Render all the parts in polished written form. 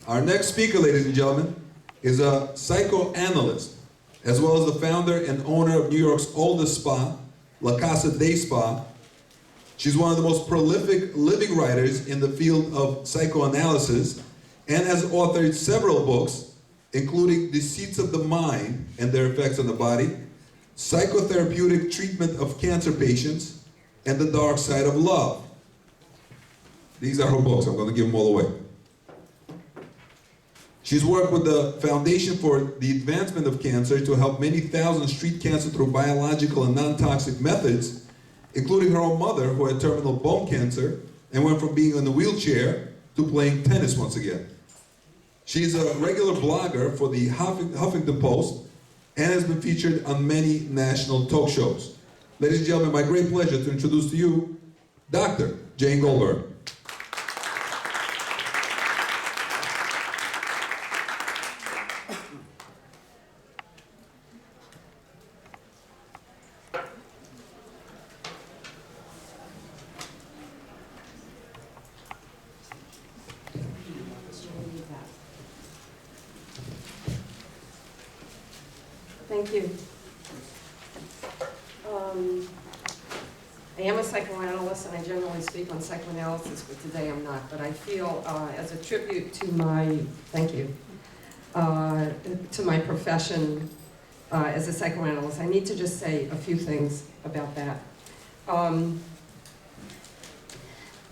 Our next speaker, ladies and gentlemen, is a psychoanalyst, as well as the founder and owner of New York's oldest spa, La Casa de Spa. She's one of the most prolific living writers in the field of psychoanalysis and has authored several books, including Deceits of the Mind and Their Effects on the Body, Psychotherapeutic Treatment of Cancer Patients, and The Dark Side of Love. These are her books. I'm going to give them all away. She's worked with the Foundation for the Advancement of Cancer to help many thousands treat cancer through biological and non-toxic methods, including her own mother, who had terminal bone cancer and went from being in a wheelchair to playing tennis once again. She's a regular blogger for the Huffington Post and has been featured on many national talk shows. Ladies and gentlemen, my great pleasure to introduce to you Dr. Jane Goldberg. Thank you. I am a psychoanalyst and I generally speak on psychoanalysis, but today I'm not. But I feel as a tribute to my, thank you, to my profession as a psychoanalyst, I need to just say a few things about that. I'm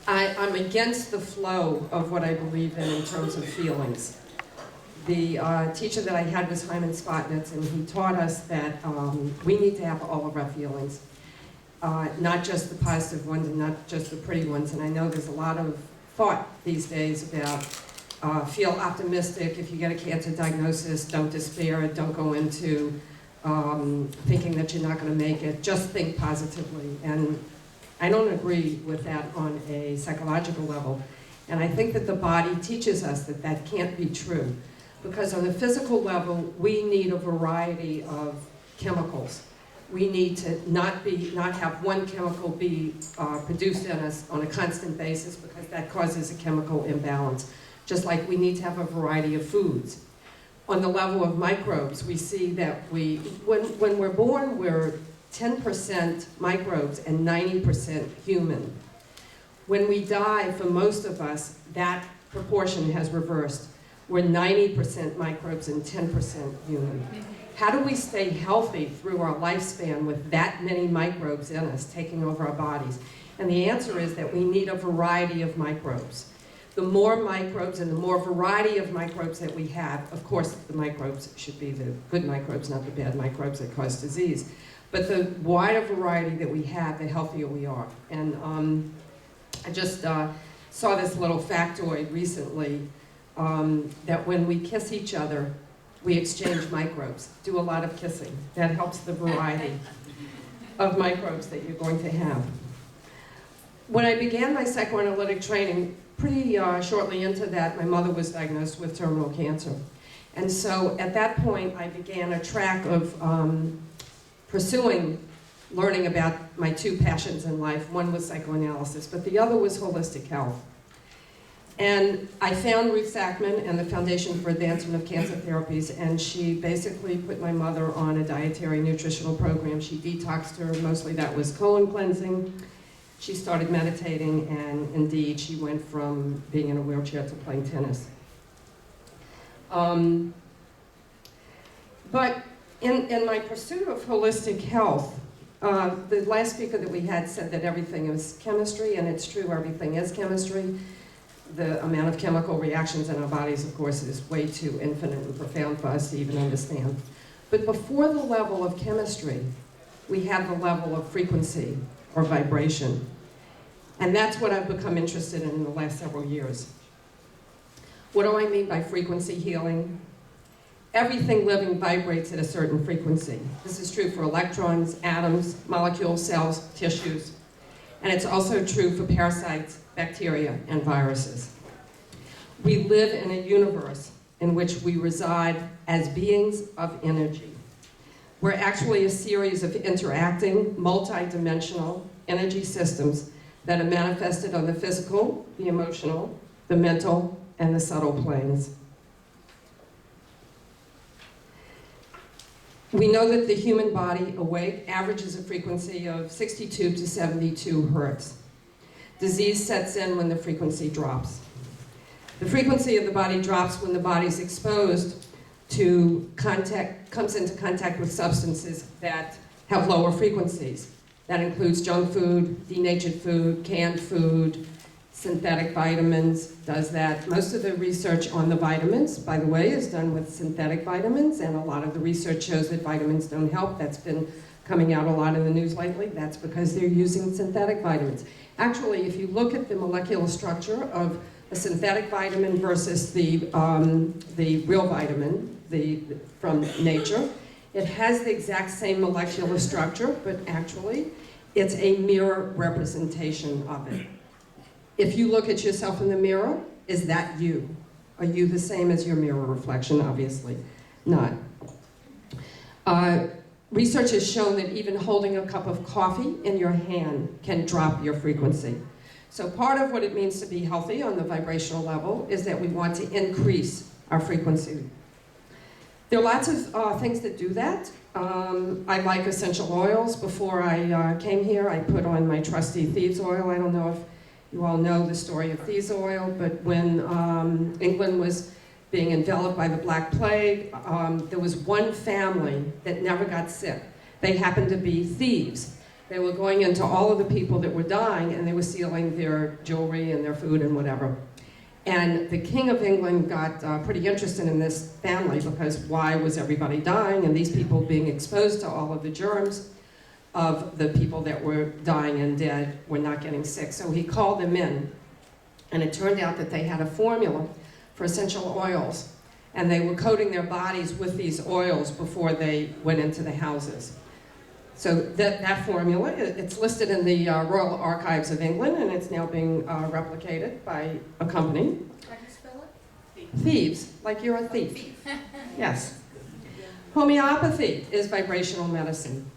against the flow of what I believe in terms of feelings. The teacher that I had was Hyman Spotnitz, and he taught us that we need to have all of our feelings, not just the positive ones and not just the pretty ones. And I know there's a lot of thought these days about feel optimistic. If you get a cancer diagnosis, don't despair, don't go into thinking that you're not going to make it. Just think positively. And I don't agree with that on a psychological level. And I think that the body teaches us that that can't be true. Because on the physical level, we need a variety of chemicals. We need to not have one chemical be produced in us on a constant basis, because that causes a chemical imbalance. Just like we need to have a variety of foods. On the level of microbes, we see that when we're born, we're 10% microbes and 90% human. When we die, for most of us, that proportion has reversed. We're 90% microbes and 10% human. How do we stay healthy through our lifespan with that many microbes in us taking over our bodies? And the answer is that we need a variety of microbes. The more microbes and the more variety of microbes that we have, of course the microbes should be the good microbes, not the bad microbes that cause disease. But the wider variety that we have, the healthier we are. And I just saw this little factoid recently, that when we kiss each other, we exchange microbes. Do a lot of kissing. That helps the variety of microbes that you're going to have. When I began my psychoanalytic training, pretty shortly into that, my mother was diagnosed with terminal cancer. And so at that point, I began a track of pursuing learning about my two passions in life. One was psychoanalysis, but the other was holistic health. And I found Ruth Sackman and the Foundation for Advancement of Cancer Therapies, and she basically put my mother on a dietary nutritional program. She detoxed her, mostly that was colon cleansing. She started meditating, and indeed, she went from being in a wheelchair to playing tennis. But in my pursuit of holistic health, the last speaker that we had said that everything is chemistry, and it's true, everything is chemistry. The amount of chemical reactions in our bodies, of course, is way too infinite and profound for us to even understand. But before the level of chemistry, we have the level of frequency or vibration. And that's what I've become interested in the last several years. What do I mean by frequency healing? Everything living vibrates at a certain frequency. This is true for electrons, atoms, molecules, cells, tissues. And it's also true for parasites, bacteria, and viruses. We live in a universe in which we reside as beings of energy. We're actually a series of interacting, multi-dimensional energy systems that are manifested on the physical, the emotional, the mental, and the subtle planes. We know that the human body awake averages a frequency of 62 to 72 hertz. Disease sets in when the frequency drops. The frequency of the body drops when the body is exposed to comes into contact with substances that have lower frequencies. That includes junk food, denatured food, canned food, synthetic vitamins does that. Most of the research on the vitamins, by the way, is done with synthetic vitamins, and a lot of the research shows that vitamins don't help. That's been coming out a lot in the news lately. That's because they're using synthetic vitamins. Actually, if you look at the molecular structure of a synthetic vitamin versus the real vitamin, from nature, it has the exact same molecular structure, but actually, it's a mirror representation of it. If you look at yourself in the mirror, is that you? Are you the same as your mirror reflection? Obviously not. Research has shown that even holding a cup of coffee in your hand can drop your frequency. So part of what it means to be healthy on the vibrational level is that we want to increase our frequency. There are lots of things that do that. I like essential oils. Before I came here, I put on my trusty thieves oil. I don't know if you all know the story of thieves oil, but when England was being enveloped by the Black Plague, there was one family that never got sick. They happened to be thieves. They were going into all of the people that were dying, and they were stealing their jewelry and their food and whatever. And the King of England got pretty interested in this family because why was everybody dying and these people being exposed to all of the germs of the people that were dying and dead were not getting sick. So he called them in, and it turned out that they had a formula for essential oils, and they were coating their bodies with these oils before they went into the houses. So that formula, it's listed in the Royal Archives of England, and it's now being replicated by a company. How do you spell it? Thieves, like you're a thief. Yes. Homeopathy is vibrational medicine.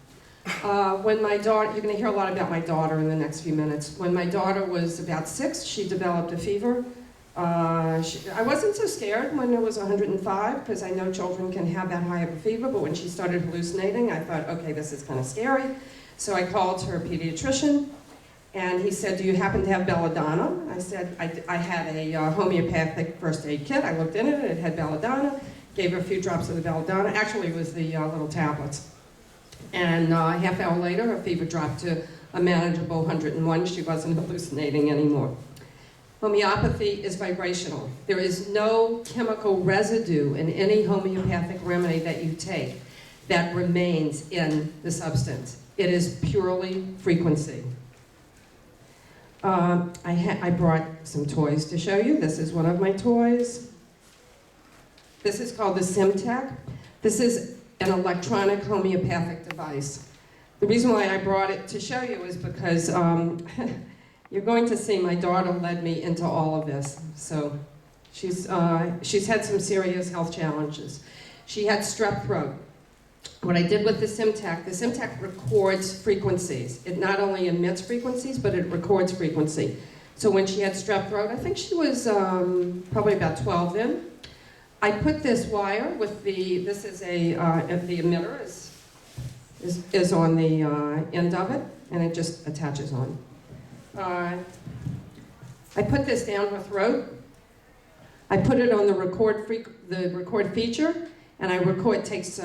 When my daughter, you're going to hear a lot about my daughter in the next few minutes. When my daughter was about 6, she developed a fever. I wasn't so scared when it was 105 because I know children can have that high of a fever, but when she started hallucinating, I thought, okay, this is kind of scary. So I called her pediatrician, and he said, do you happen to have belladonna? I said, I had a homeopathic first aid kit. I looked in it, it had belladonna, gave her a few drops of the belladonna. Actually, it was the little tablets. And a half hour later, her fever dropped to a manageable 101. She wasn't hallucinating anymore. Homeopathy is vibrational. There is no chemical residue in any homeopathic remedy that you take that remains in the It is purely frequency. I brought some toys to show you. This is one of my toys. This is called the Simtac. This is an electronic homeopathic device. The reason why I brought it to show you is because you're going to see my daughter led me into all of this. So she's had some serious health challenges. She had strep throat. What I did with the Simtac records frequencies. It not only emits frequencies, but it records frequency. So when she had strep throat, I think she was probably about 12 then, I put this wire with this is the emitter is on the end of it, and it just attaches on. I put this down her throat. I put it on the record feature, and it takes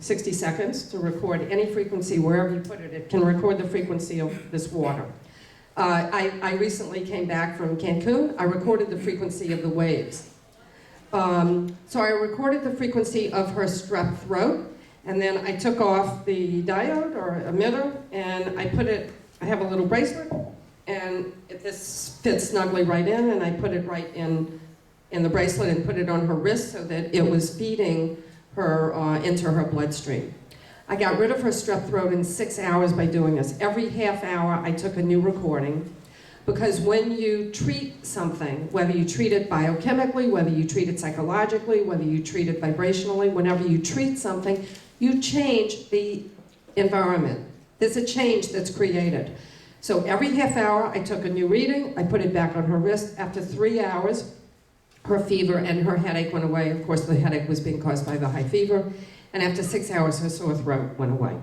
60 seconds to record any frequency wherever you put it. It can record the frequency of this water. I recently came back from Cancun. I recorded the frequency of the waves. So I recorded the frequency of her strep throat, and then I took off the diode or emitter, and I have a little bracelet, and this fits snugly right in, and I put it right in the bracelet and put it on her wrist so that it was feeding her into her bloodstream. I got rid of her strep throat in 6 hours by doing this. Every half hour I took a new recording, because when you treat something, whether you treat it biochemically, whether you treat it psychologically, whether you treat it vibrationally, whenever you treat something, you change the environment. There's a change that's created. So every half hour I took a new reading, I put it back on her wrist. After 3 hours, her fever and her headache went away. Of course, the headache was being caused by the high fever. And after 6 hours, her sore throat went away.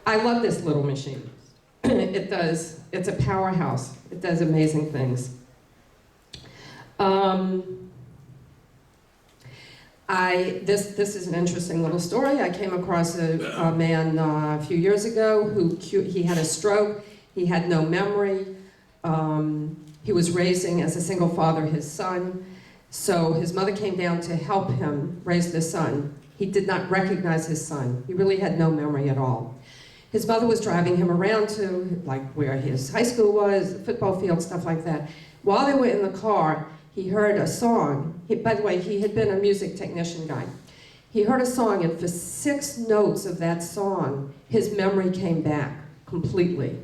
I love this little machine. It's a powerhouse. It does amazing things. This is an interesting little story. I came across a man a few years ago he had a stroke. He had no memory. He was raising, as a single father, his son. So his mother came down to help him raise the son. He did not recognize his son. He really had no memory at all. His mother was driving him around to, like, where his high school was, the football field, stuff like that. While they were in the car, he heard a song. By the way, he had been a music technician guy. He heard a song, and for 6 notes of that song, his memory came back completely.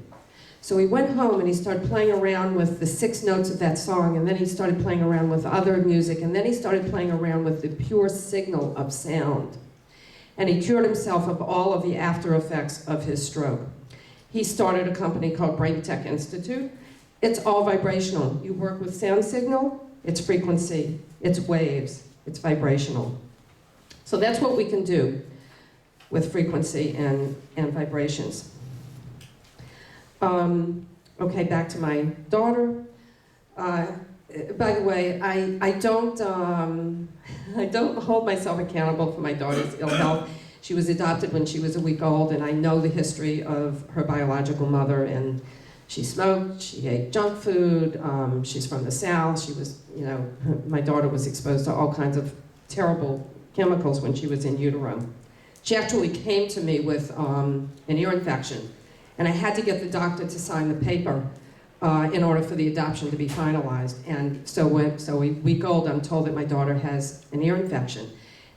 So he went home and he started playing around with the 6 notes of that song, and then he started playing around with other music, and then he started playing around with the pure signal of sound. And he cured himself of all of the after effects of his stroke. He started a company called Brain Tech Institute. It's all vibrational. You work with sound signal, it's frequency, it's waves, it's vibrational. So that's what we can do with frequency and vibrations. Okay, back to my daughter. By the way, I don't hold myself accountable for my daughter's ill health. She was adopted when she was a week old, and I know the history of her biological mother, and she smoked, she ate junk food, she's from the South, she was, my daughter was exposed to all kinds of terrible chemicals when she was in utero. She actually came to me with an ear infection, and I had to get the doctor to sign the paper in order for the adoption to be finalized. And so a week old, I'm told that my daughter has an ear infection.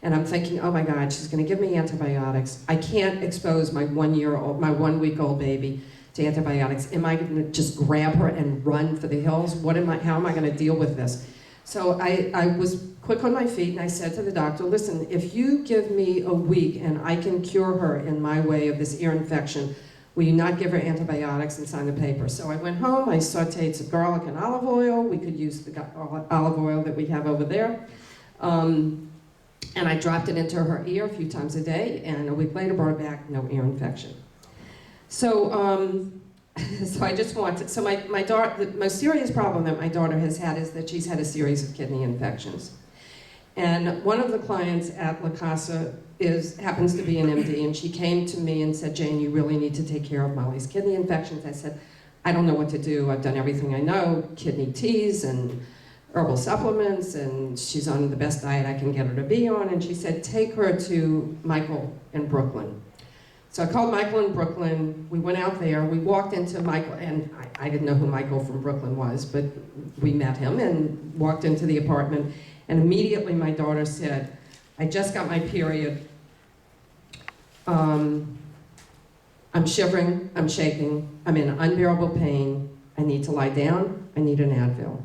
And I'm thinking, oh my God, she's gonna give me antibiotics. I can't expose my 1 week old baby to antibiotics. Am I gonna just grab her and run for the hills? How am I gonna deal with this? So I was quick on my feet, and I said to the doctor, listen, if you give me a week and I can cure her in my way of this ear infection, will you not give her antibiotics and sign the paper? So I went home, I sauteed some garlic and olive oil. We could use the olive oil that we have over there. And I dropped it into her ear a few times a day, and a week later brought her back, no ear infection. So, so I just wanted, so my daughter, the most serious problem that my daughter has had is that she's had a series of kidney infections. And one of the clients at La Casa happens to be an MD, and she came to me and said, Jane, you really need to take care of Molly's kidney infections. I said, I don't know what to do. I've done everything I know, kidney teas and herbal supplements, and she's on the best diet I can get her to be on. And she said, take her to Michael in Brooklyn. So I called Michael in Brooklyn. We went out there. We walked into Michael, and I didn't know who Michael from Brooklyn was, but we met him and walked into the apartment. And immediately my daughter said, I just got my period. I'm shivering, I'm shaking, I'm in unbearable pain. I need to lie down, I need an Advil.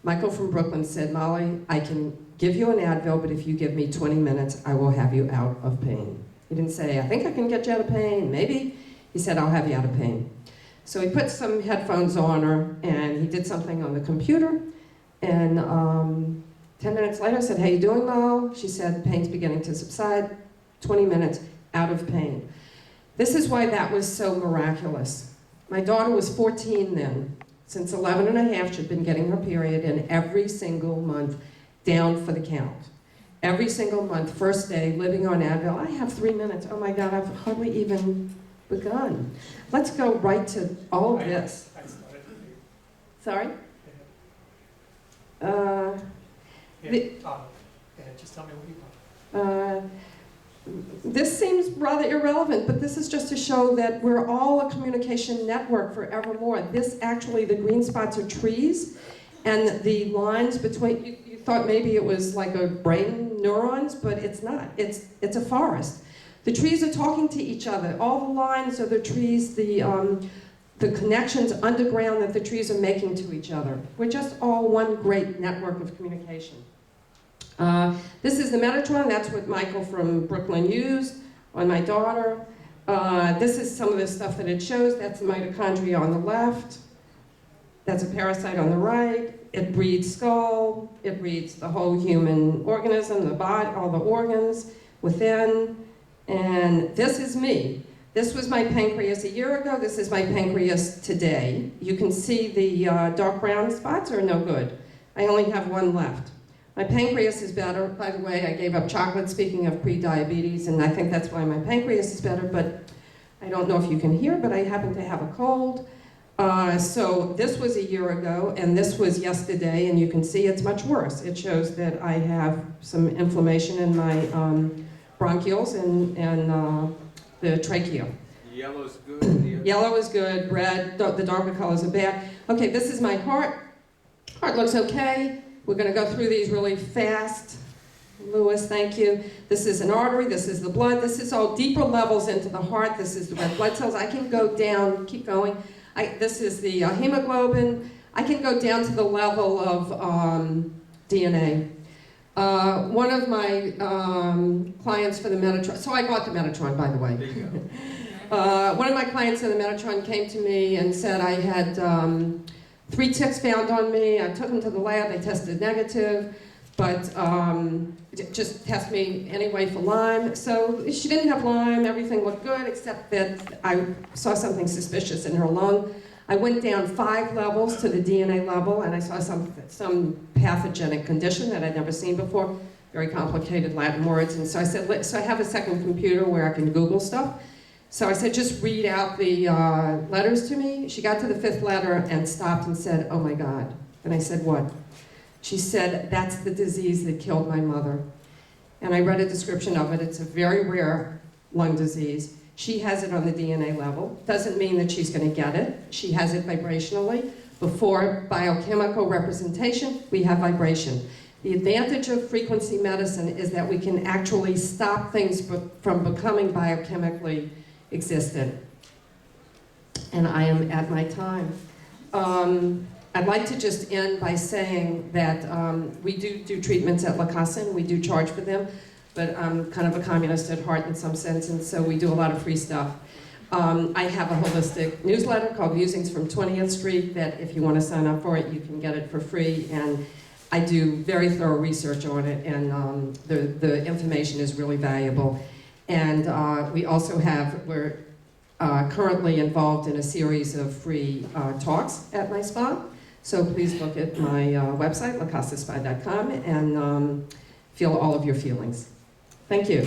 Michael from Brooklyn said, Molly, I can give you an Advil, but if you give me 20 minutes, I will have you out of pain. He didn't say, I think I can get you out of pain, maybe. He said, I'll have you out of pain. So he put some headphones on her, and he did something on the computer, and 10 minutes later I said, how you doing, Mo? She said, pain's beginning to subside, 20 minutes, out of pain. This is why that was so miraculous. My daughter was 14 then. Since 11 and a half, she'd been getting her period, and every single month, down for the count. Every single month, first day, living on Advil. I have 3 minutes. Oh my God, I've hardly even begun. Let's go right to all of this. Sorry? Just tell me what you want. This seems rather irrelevant, but this is just to show that we're all a communication network forevermore. This actually, the green spots are trees, and the lines between, you thought maybe it was like a brain neurons, but it's not. It's a forest. The trees are talking to each other. All the lines are the trees, the connections underground that the trees are making to each other. We're just all one great network of communication. This is the Metatron. That's what Michael from Brooklyn used on my daughter. This is some of the stuff that it shows. That's the mitochondria on the left. That's a parasite on the right. It reads skull, it reads the whole human organism, the body, all the organs within, and this is me. This was my pancreas a year ago, this is my pancreas today. You can see the dark brown spots are no good. I only have one left. My pancreas is better. By the way, I gave up chocolate, speaking of pre-diabetes, and I think that's why my pancreas is better, but I don't know if you can hear, but I happen to have a cold. So this was a year ago, and this was yesterday, and you can see it's much worse. It shows that I have some inflammation in my bronchioles and the trachea. Yellow's good. Yellow is good, red, the darker colors are bad. Okay, this is my heart. Heart looks okay. We're going to go through these really fast. Lewis, thank you. This is an artery, this is the blood, this is all deeper levels into the heart, this is the red blood cells. I can go down, keep going. This is the hemoglobin. I can go down to the level of DNA. One of my clients for the Metatron, so I bought the Metatron, by the way. There you go. One of my clients in the Metatron came to me and said I had 3 ticks found on me. I took them to the lab, they tested negative, but just test me anyway for Lyme. So she didn't have Lyme, everything looked good, except that I saw something suspicious in her lung. I went down 5 levels to the DNA level, and I saw some pathogenic condition that I'd never seen before, very complicated Latin words, and so I said, so I have a second computer where I can Google stuff. So I said, just read out the letters to me. She got to the 5th letter and stopped and said, oh my God. And I said, what? She said, that's the disease that killed my mother. And I read a description of it. It's a very rare lung disease. She has it on the DNA level. Doesn't mean that she's going to get it. She has it vibrationally. Before biochemical representation, we have vibration. The advantage of frequency medicine is that we can actually stop things from becoming biochemically existent. And I am at my time. I'd like to just end by saying that we do treatments at La Casa, and we do charge for them, but I'm kind of a communist at heart in some sense, and so we do a lot of free stuff. I have a holistic newsletter called Musings from 20th Street that if you want to sign up for it, you can get it for free, and I do very thorough research on it, and the information is really valuable. And we also we're currently involved in a series of free talks at my spa. So please look at my website, lacasaspa.com, and feel all of your feelings. Thank you.